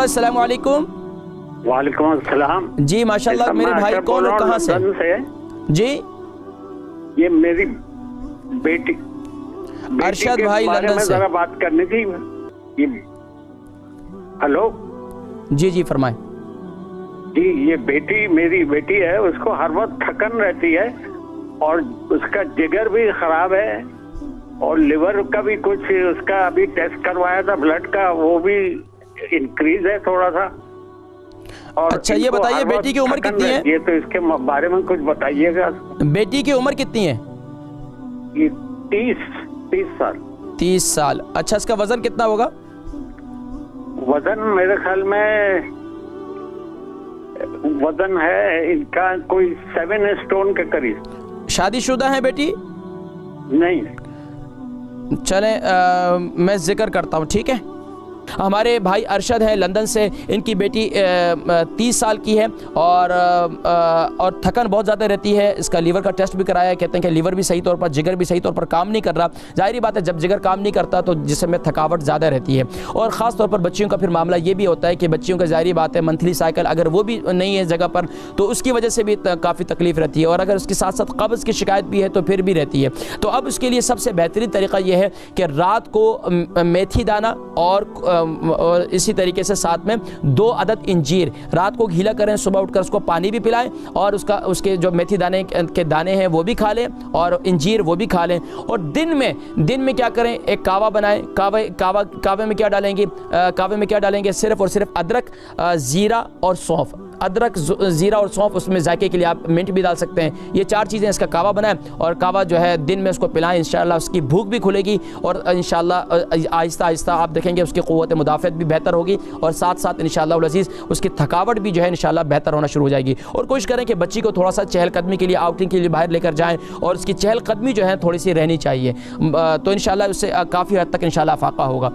अस्सलाम वालेकुम। वालेकुम अस्सलाम। जी माशाल्लाह। मेरे भाई कौन और कहाँ से? जी ये मेरी बेटी अरशद भाई लंदन से। जरा बात करनी थी। ये हेलो जी जी फरमाएं। जी, ये बेटी मेरी बेटी है, उसको हर वक्त थकन रहती है और उसका जिगर भी खराब है और लिवर का भी कुछ उसका अभी टेस्ट करवाया था ब्लड का, वो भी इंक्रीज है थोड़ा सा। और अच्छा ये बताइए बेटी की उम्र कितनी है? ये तो इसके बारे में कुछ बताइएगा। बेटी की उम्र कितनी है? ये 30 साल। 30 साल। अच्छा इसका वजन कितना होगा? वजन मेरे ख्याल में वजन है इनका कोई 7 स्टोन के करीब। शादीशुदा है बेटी? नहीं। चलें मैं जिक्र करता हूँ, ठीक है। हमारे भाई अरशद हैं लंदन से। इनकी बेटी 30 साल की है और थकन बहुत ज़्यादा रहती है। इसका लीवर का टेस्ट भी कराया है, कहते हैं कि लीवर भी सही तौर पर, जिगर भी सही तौर पर काम नहीं कर रहा। जाहिर बात है जब जिगर काम नहीं करता तो जिसमें थकावट ज़्यादा रहती है। और ख़ास तौर पर बच्चियों का फिर मामला ये भी होता है कि बच्चियों का जाहिर बात है मंथली साइकिल अगर वो भी नहीं है जगह पर तो उसकी वजह से भी काफ़ी तकलीफ़ रहती है। और अगर उसके साथ साथ कब्ज़ की शिकायत भी है तो फिर भी रहती है। तो अब उसके लिए सबसे बेहतरीन तरीका यह है कि रात को मेथी दाना और इसी तरीके से साथ में 2 अदद इंजीर रात को गीला करें, सुबह उठकर उसको पानी भी पिलाएं और उसके जो मेथी दाने के दाने हैं वो भी खा लें और इंजीर वो भी खा लें। और दिन में क्या करें, एक कावा बनाएं। कावे में क्या डालेंगे? कावे में क्या डालेंगे? सिर्फ और सिर्फ अदरक, ज़ीरा और सौंफ। अदरक, ज़ीरा और सौंफ, उसमें जायके के लिए आप मिंट भी डाल सकते हैं। ये 4 चीज़ें इसका कावा बनाएं और कावा जो है दिन में उसको पिलाएं। इंशाअल्लाह उसकी भूख भी खुलेगी और इंशाअल्लाह आहिस्ता आहिस्ता आप देखेंगे उसकी क़ुव्वत मुदाफ़त भी बेहतर होगी और साथ साथ इंशाअल्लाह अज़ीज़ उसकी थकावट भी जो है इंशाअल्लाह बेहतर होना शुरू हो जाएगी। और कोशिश करें कि बच्ची को थोड़ा सा चहलकदमी के लिए, आउटिंग के लिए बाहर लेकर जाएँ और उसकी चहलकदमी जो है थोड़ी सी रहनी चाहिए। तो इंशाअल्लाह उससे काफ़ी हद तक इंशाअल्लाह फ़ाक़ा होगा।